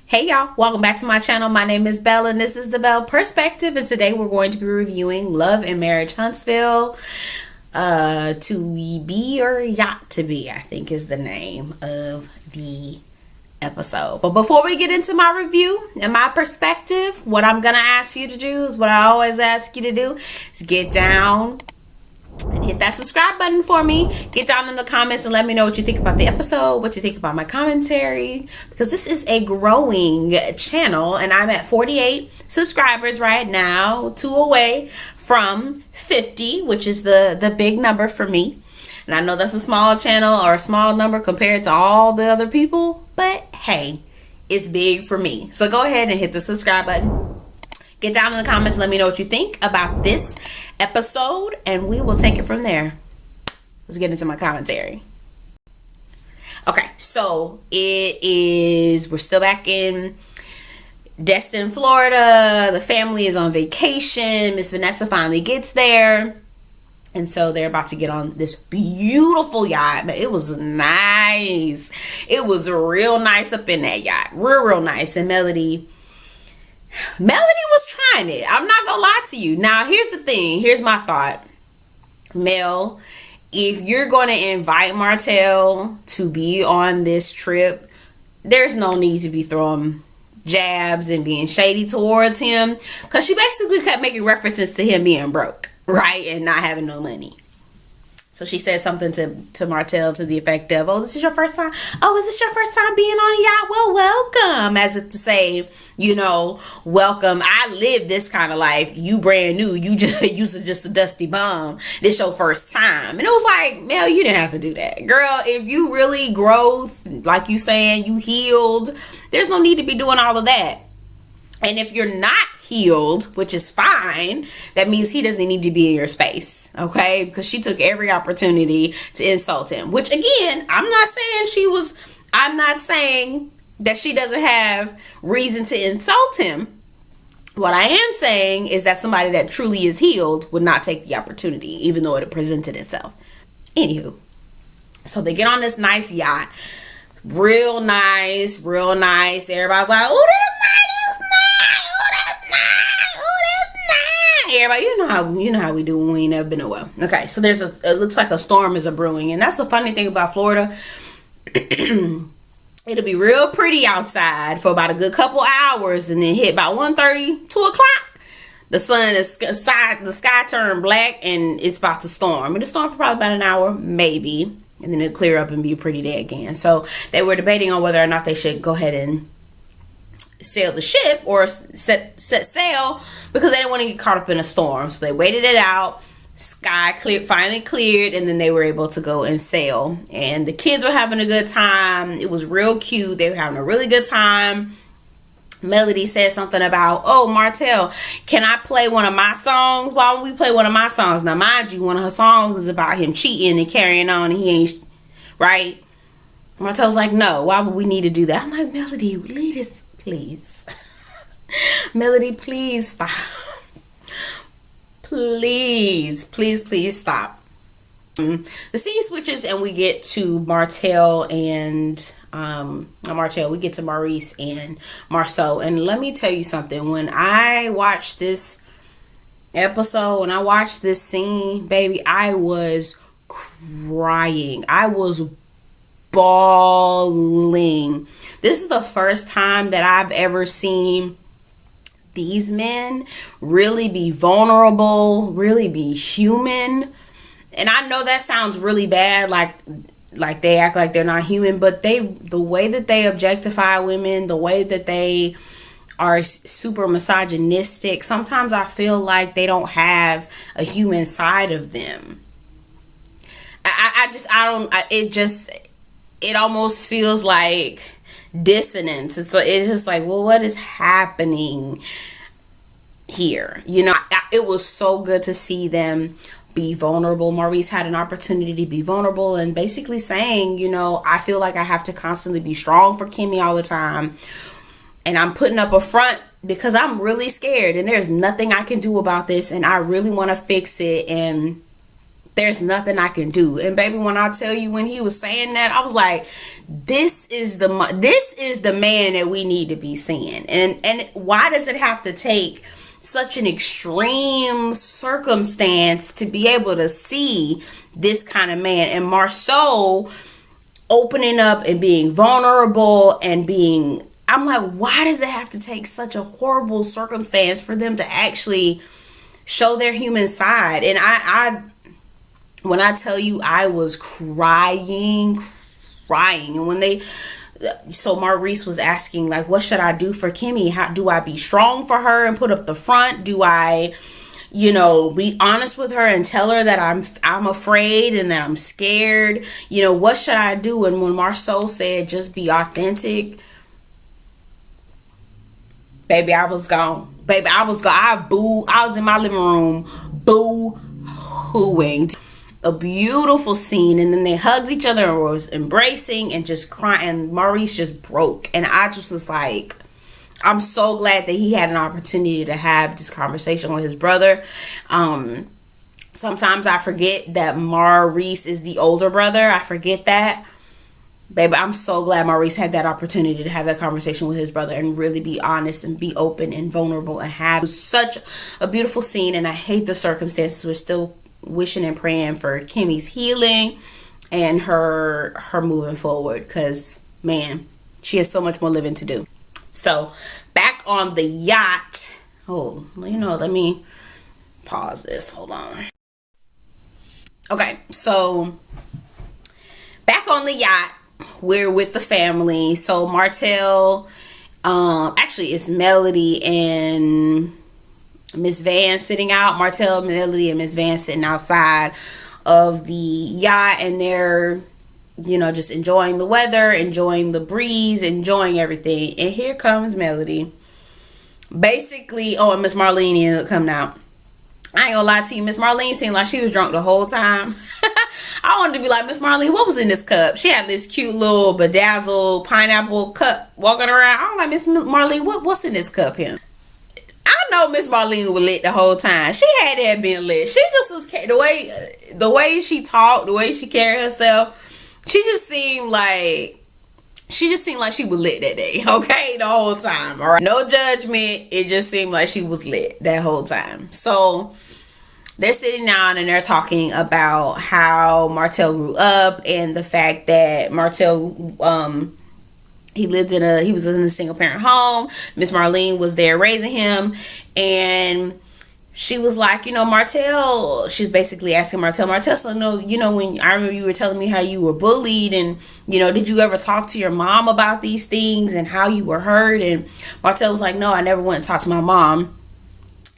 Hey y'all, welcome back to my channel. My name is Belle and this is the Belle Perspective, and today we're going to be reviewing Love and Marriage Huntsville. To be or yacht to be, I think is the name of the episode. But before we get into my review and my perspective, what I'm gonna ask you to do is what I always ask you to do, is get down and hit that subscribe button for me. Get down in the comments and let me know what you think about the episode, what you think about my commentary, because this is a growing channel and I'm at 48 subscribers right now, 2 away from 50, which is the big number for me. And I know that's a small channel or a small number compared to all the other people, but hey, it's big for me. So go ahead and hit the subscribe button. Get down in the comments and let me know what you think about this episode, and we will take it from there. Let's get into my commentary. Okay, so we're still back in Destin, Florida. The family is on vacation. Miss Vanessa finally gets there. And so they're about to get on this beautiful yacht. But it was nice. It was real nice up in that yacht. Real nice. And Melody was trying it. I'm not gonna lie to you. Now, here's the thing. Here's my thought. Mel, if you're going to invite Martell to be on this trip, there's no need to be throwing jabs and being shady towards him, because she basically kept making references to him being broke, right, and not having no money. So she said something to Martell to the effect of, "Oh, this is your first time? Oh, is this your first time being on a yacht? Well, welcome." As if to say, welcome. I live this kind of life. You brand new. You just a dusty bum. This your first time. And it was like, Mel, you didn't have to do that. Girl, if you really growth, like you saying, you healed, there's no need to be doing all of that. And if you're not healed, which is fine, that means he doesn't need to be in your space, okay? Because she took every opportunity to insult him, which again, I'm not saying that she doesn't have reason to insult him. What I am saying is that somebody that truly is healed would not take the opportunity, even though it presented itself. Anywho, so they get on this nice yacht, real nice. Everybody's like, "Oh, everybody, you know how we do when we ain't never been nowhere." Okay, so it looks like a storm is brewing, and that's the funny thing about Florida. It'll be real pretty outside for about a good couple hours, and then hit about 1:30, 2 o'clock. The sky turned black, and it's about to storm. It'll storm for probably about an hour, maybe, and then it'll clear up and be a pretty day again. So they were debating on whether or not they should go ahead and sail the ship or set sail, because they didn't want to get caught up in a storm. So they waited it out. Sky finally cleared, and then they were able to go and sail. And the kids were having a good time. It was real cute. They were having a really good time. Melody said something about, "Oh, Martell, can I play one of my songs? Why don't we play one of my songs?" Now, mind you, one of her songs is about him cheating and carrying on, and he ain't, right? Martell's like, "No, why would we need to do that?" I'm like, "Melody, lead us, please." Melody, please stop. Please stop. The scene switches and we get to Martell and we get to Maurice and Marceau. And let me tell you something. When I watched this episode, when I watched this scene, baby, I was crying. I was bawling. This is the first time that I've ever seen these men really be vulnerable, really be human. And I know that sounds really bad, like they act like they're not human, but the way that they objectify women, the way that they are super misogynistic, sometimes I feel like they don't have a human side of them. It almost feels like dissonance. It's just like, well, what is happening here? It was so good to see them be vulnerable. Maurice had an opportunity to be vulnerable and basically saying, I feel like I have to constantly be strong for Kimmy all the time, and I'm putting up a front because I'm really scared and there's nothing I can do about this, and I really want to fix it, and there's nothing I can do. And baby, when I tell you, when he was saying that, I was like, this is the man that we need to be seeing. And why does it have to take such an extreme circumstance to be able to see this kind of man? And Marceau opening up and being vulnerable and being, I'm like, why does it have to take such a horrible circumstance for them to actually show their human side? And I when I tell you, I was crying. And when so Maurice was asking, like, what should I do for Kimmy? How do I be strong for her and put up the front? Do I, be honest with her and tell her that I'm afraid and that I'm scared? What should I do? And when Marceau said, just be authentic, baby, I was gone. I was in my living room boo-hooing. A beautiful scene, and then they hugged each other and was embracing and just crying, and Maurice just broke. And I just was like, I'm so glad that he had an opportunity to have this conversation with his brother. Sometimes I forget that Maurice is the older brother. I forget that. Baby, I'm so glad Maurice had that opportunity to have that conversation with his brother and really be honest and be open and vulnerable and have. It was such a beautiful scene, and I hate the circumstances. We're still wishing and praying for Kimmy's healing and her moving forward, because man, she has so much more living to do. So back on the yacht, let me pause this, hold on. Okay, so back on the yacht, we're with the family. So Martell, actually it's Melody and Miss Van sitting out. Martell, Melody, and Miss Van sitting outside of the yacht, and they're, just enjoying the weather, enjoying the breeze, enjoying everything. And here comes Melody. Basically, and Miss Marlene ended up coming out. I ain't gonna lie to you, Miss Marlene seemed like she was drunk the whole time. I wanted to be like, Miss Marlene, what was in this cup? She had this cute little bedazzled pineapple cup walking around. I'm like, Miss Marlene, what's in this cup here? I know Miss Marlene was lit the whole time. She had to have been lit. She just was, the way she talked, the way she carried herself, she just seemed like she was lit that day, okay, the whole time, all right? No judgment. It just seemed like she was lit that whole time. So they're sitting down and they're talking about how Martell grew up and the fact that Martell, he was in a single parent home. Miss Marlene was there raising him, and she was like, Martell, she's basically asking Martell, so when I remember you were telling me how you were bullied, and did you ever talk to your mom about these things and how you were hurt? And Martell was like, no, I never went and talked to my mom.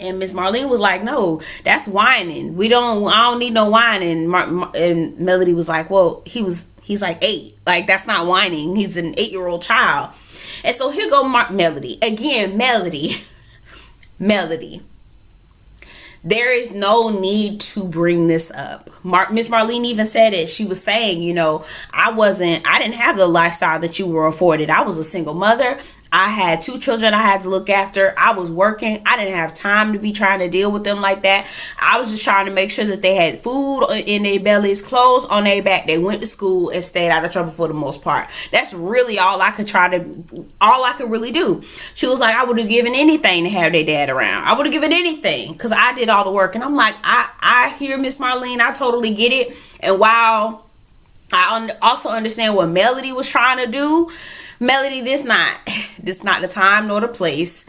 And Miss Marlene was like, no, that's whining. I don't need no whining. And Melody was like, well, he's like 8. Like, that's not whining. He's an 8-year-old child. And so here go Melody. Again, Melody. There is no need to bring this up. Miss Marlene even said it. She was saying, I didn't have the lifestyle that you were afforded. I was a single mother. I had 2 children I had to look after. I was working. I didn't have time to be trying to deal with them like that. I was just trying to make sure that they had food in their bellies, clothes on their back. They went to school and stayed out of trouble for the most part. That's really all I could really do. She was like, I would have given anything to have their dad around. I would have given anything because I did all the work. And I'm like, I hear Miss Marlene. I totally get it. And while I also understand what Melody was trying to do, Melody, this not the time nor the place.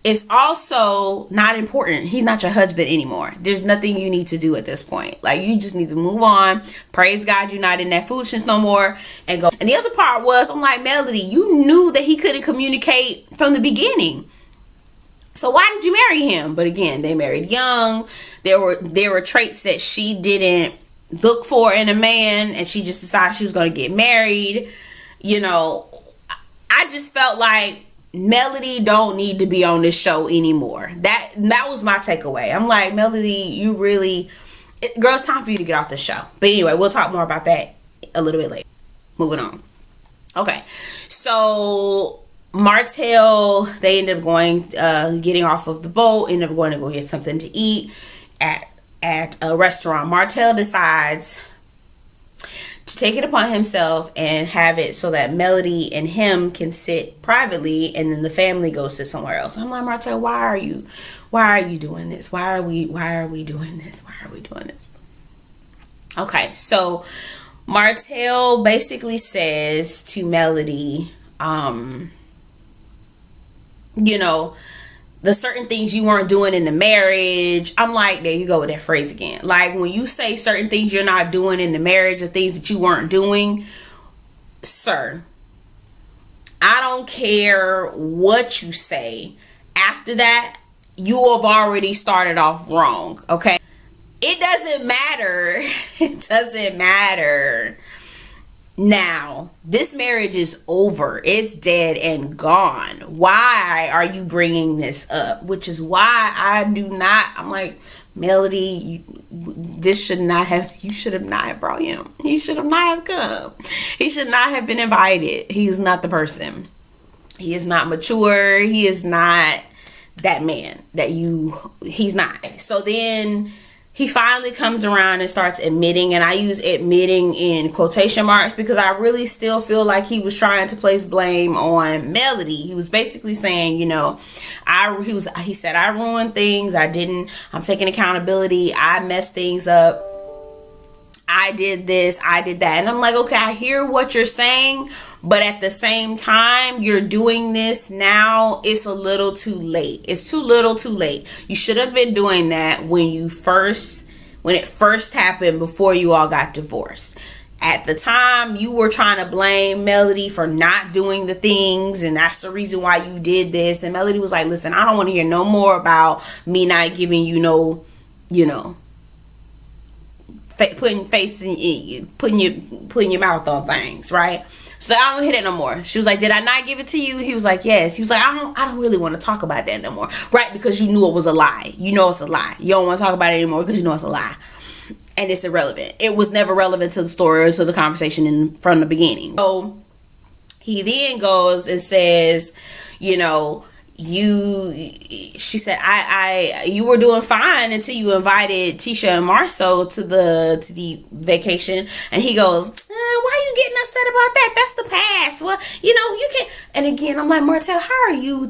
It's also not important. He's not your husband anymore. There's nothing you need to do at this point. Like, you just need to move on. Praise God, you're not in that foolishness no more, and go. And the other part was, I'm like, Melody, you knew that he couldn't communicate from the beginning. So why did you marry him? But again, they married young. There were traits that she didn't look for in a man, and she just decided she was going to get married. I just felt like Melody don't need to be on this show anymore. That was my takeaway. I'm like, Melody, girl, it's time for you to get off the show. But anyway, we'll talk more about that a little bit later. Moving on. Okay, so Martell, they ended up getting off of the boat, ended up going to go get something to eat at at a restaurant. Martell decides to take it upon himself and have it so that Melody and him can sit privately, and then the family goes sit somewhere else. I'm like, Martell, why are you doing this? Why are we doing this? Why are we doing this? Okay, so Martell basically says to Melody, you know, the certain things you weren't doing in the marriage. I'm like, there you go with that phrase again. Like, when you say certain things you're not doing in the marriage, the things that you weren't doing, sir, I don't care what you say. After that, you have already started off wrong, okay? It doesn't matter. It doesn't matter. Now, this marriage is over. It's dead and gone. Why are you bringing this up? Which is why I'm like, Melody, you should not have brought him. He should have not have come. He should not have been invited. He is not the person. He is not mature. He is not that man he's not. So then he finally comes around and starts admitting, and I use admitting in quotation marks because I really still feel like he was trying to place blame on Melody. He was basically saying, you know, he said, I ruined things. I'm taking accountability. I messed things up. I did this, I did that. And I'm like, okay, I hear what you're saying, but at the same time, you're doing this now. It's a little too late. It's too little too late. You should have been doing that when it first happened, before you all got divorced. At the time, you were trying to blame Melody for not doing the things, and that's the reason why you did this. And Melody was like, listen, I don't want to hear no more about me not giving you no, you know, putting your mouth on things, right? So I don't hear that no more. She was like, did I not give it to you? He was like, yes. He was like, I don't really want to talk about that no more, right? Because you knew it was a lie. You know it's a lie. You don't want to talk about it anymore because you know it's a lie, and it's irrelevant. It was never relevant to the story or to the conversation from the beginning. So he then goes and says, you know, she said, you were doing fine until you invited Tisha and Marceau to the vacation. And he goes, why are you getting upset about that? That's the past. Well, you know, you can't. And again, I'm like, Martell, how are you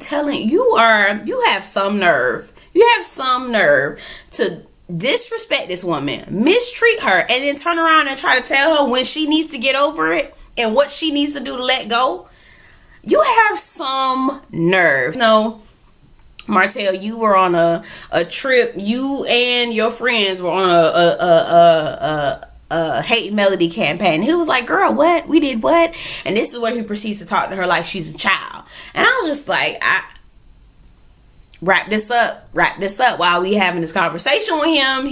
you have some nerve. You have some nerve to disrespect this woman, mistreat her, and then turn around and try to tell her when she needs to get over it and what she needs to do to let go. You have some nerve. No, Martell, you were on a trip. You and your friends were on a hate Melody campaign. He was like, girl, what? We did what? And this is where he proceeds to talk to her like she's a child. And I was just like, wrap this up while we having this conversation with him.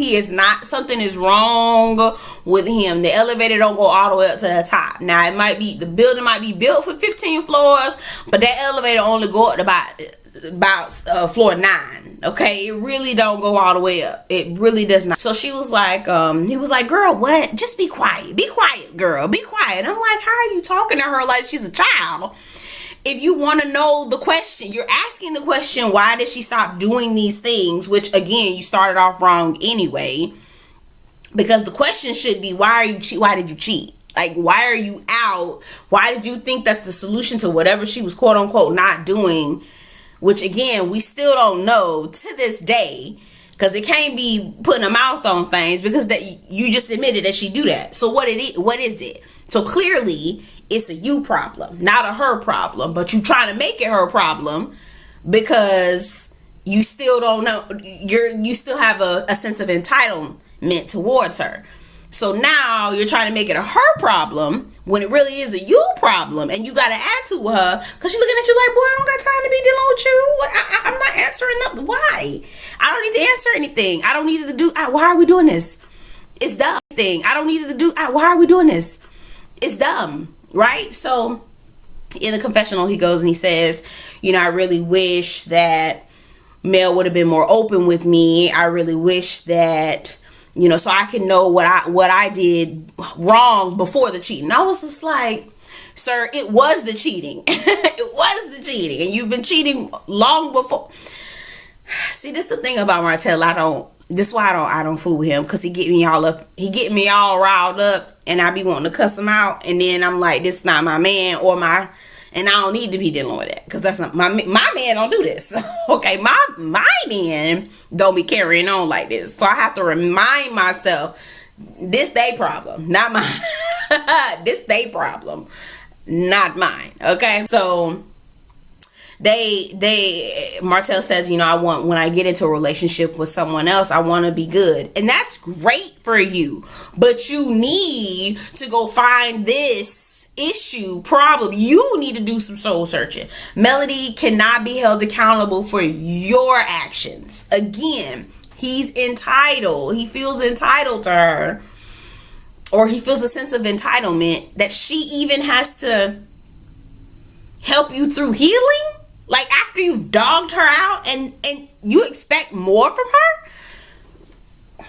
Something is wrong with him. The elevator don't go all the way up to the top. Now the building might be built for 15 floors, but that elevator only go up to about floor 9. Okay, it really don't go all the way up. It really does not. So she was like, he was like, girl, what? Just be quiet, girl, be quiet. I'm like, how are you talking to her like she's a child? If you want to know the question, you're asking the question, why did she stop doing these things? Which, again, you started off wrong anyway. Because the question should be, why did you cheat? Like, why are you out? Why did you think that the solution to whatever she was quote unquote not doing, which again, we still don't know to this day, because it can't be putting a mouth on things, because that you just admitted that she do that. So what is it? So clearly it's a you problem, not a her problem, but you trying to make it her problem because you still don't know, you still have a sense of entitlement towards her. So now you're trying to make it a her problem when it really is a you problem, and you got an attitude with her because she's looking at you like, boy, I don't got time to be dealing with you. I'm not answering nothing. Why? I don't need to answer anything. I don't need to do. Why are we doing this? It's dumb. I don't need to do. Why are we doing this? It's dumb. Right? So in the confessional, he goes and he says, you know, I really wish that Mel would have been more open with me. I really wish that, you know, so I can know what I did wrong before the cheating. I was just like, sir, it was the cheating. It was the cheating. And you've been cheating long before. See, this is the thing about Martell. This is why I don't fool with him, because he get me all up. He get me all riled up, and I be wanting to cuss him out. And then I'm like, this is not my man or my, and I don't need to be dealing with that, because that's not my man. Don't do this. Okay, my man don't be carrying on like this. So I have to remind myself, this they problem, not mine. This they problem, not mine. Okay, so Martell says, you know, when I get into a relationship with someone else, I want to be good. And that's great for you. But you need to go find this problem. You need to do some soul searching. Melody cannot be held accountable for your actions. Again, he's entitled. He feels entitled to her. Or he feels a sense of entitlement that she even has to help you through healing. Like, after you've dogged her out and you expect more from her?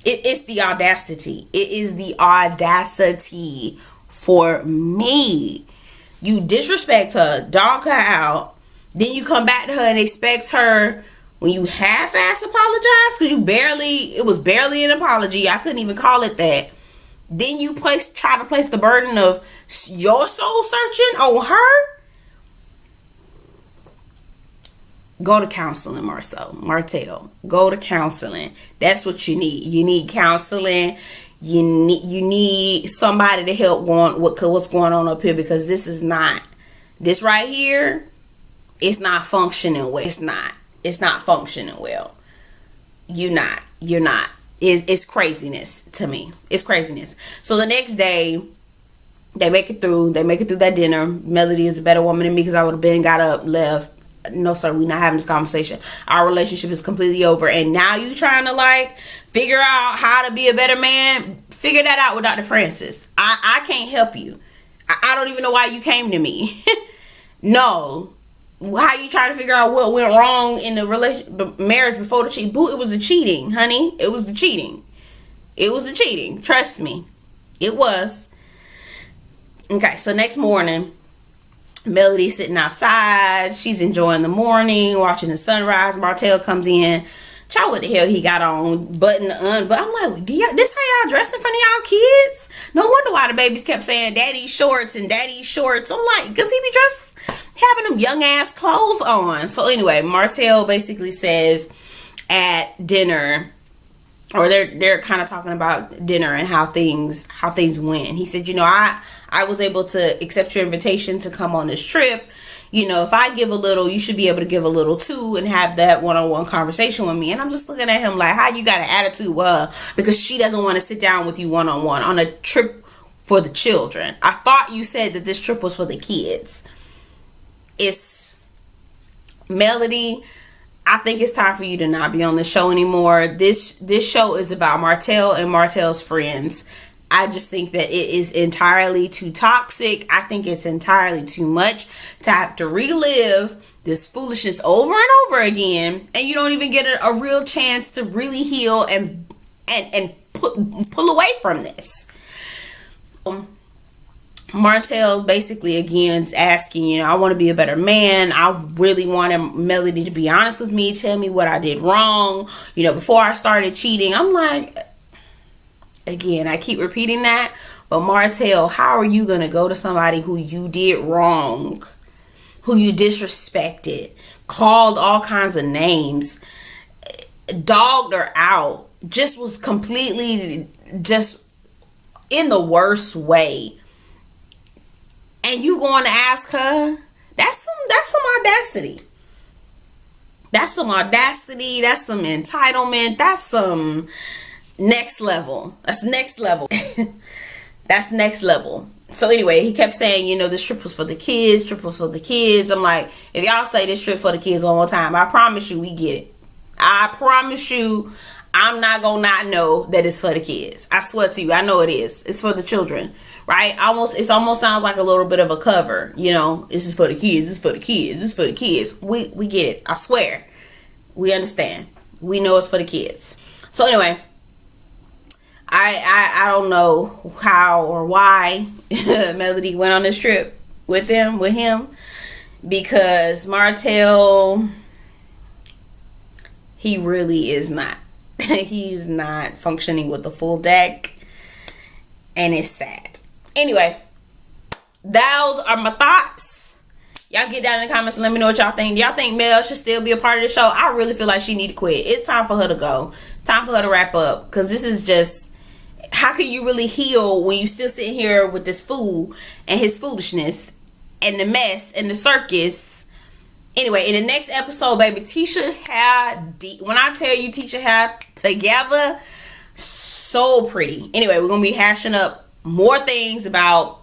It's the audacity. It is the audacity for me. You disrespect her, dog her out, then you come back to her and expect her, when you half-ass apologize, because it was barely an apology. I couldn't even call it that. Then you try to place the burden of your soul searching on her? Go to counseling, Martell. Go to counseling. That's what you need. You need counseling. You need somebody to help what's going on up here, because this right here, it's not functioning well. It's not functioning well. You're not. It's craziness to me. It's craziness. So the next day, they make it through that dinner. Melody is a better woman than me, because I would have got up, left. No, sir, we're not having this conversation. Our relationship is completely over. And now you trying to figure out how to be a better man. Figure that out with Dr. Francis. I can't help you. I don't even know why you came to me. No. How you trying to figure out what went wrong in the marriage before the cheating? Boo, it was the cheating, honey. It was the cheating. Trust me. It was. Okay, so next morning, Melody's sitting outside. She's enjoying the morning, watching the sunrise. Martell comes in. Child, what the hell he got on? But I'm like, this how y'all dress in front of y'all kids? No wonder why the babies kept saying daddy shorts. I'm like, because he be dressed having them young ass clothes on. So anyway, Martell basically says at dinner, or they're kind of talking about dinner and how things went. He said, you know, I was able to accept your invitation to come on this trip. You know, if I give a little, you should be able to give a little too, and have that one-on-one conversation with me. And I'm just looking at him like, how you got an attitude with her because she doesn't want to sit down with you one-on-one on a trip for the children? I thought you said that this trip was for the kids. It's Melody. I think it's time for you to not be on the show anymore. This show is about Martell and Martell's friends. I just think that it is entirely too toxic. I think it's entirely too much to have to relive this foolishness over and over again, and you don't even get a real chance to really heal and pull away from this. Martell's basically again asking, you know, I want to be a better man. I really wanted Melody to be honest with me, tell me what I did wrong, you know, before I started cheating. I'm like, again, I keep repeating that, but Martell, how are you gonna go to somebody who you did wrong, who you disrespected, called all kinds of names, dogged her out, just was completely just in the worst way, and you going to ask her? That's some audacity. That's some audacity. That's some entitlement. That's some next level. That's next level. That's next level. So anyway, he kept saying, you know, this trip was for the kids. I'm like, if y'all say this trip for the kids one more time, I promise you we get it. I promise you I'm not gonna not know that it's for the kids. I swear to you, I know it is. It's for the children, right? It almost sounds like a little bit of a cover, you know. This is for the kids. This is for the kids. This is for the kids. We get it. I swear, we understand. We know it's for the kids. So anyway, I don't know how or why Melody went on this trip with him, because Martell, he really is not He's not functioning with the full deck, and it's sad. Anyway, those are my thoughts. Y'all get down in the comments and let me know what y'all think. Do y'all think Mel should still be a part of the show? I really feel like she need to quit. It's time for her to go. Time for her to wrap up, because this is just, how can you really heal when you still sitting here with this fool and his foolishness and the mess and the circus? Anyway, in the next episode, baby, Tisha had, when I tell you Tisha had together, so pretty. Anyway, we're going to be hashing up more things about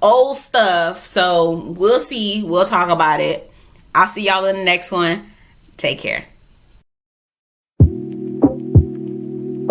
old stuff. So we'll see. We'll talk about it. I'll see y'all in the next one. Take care.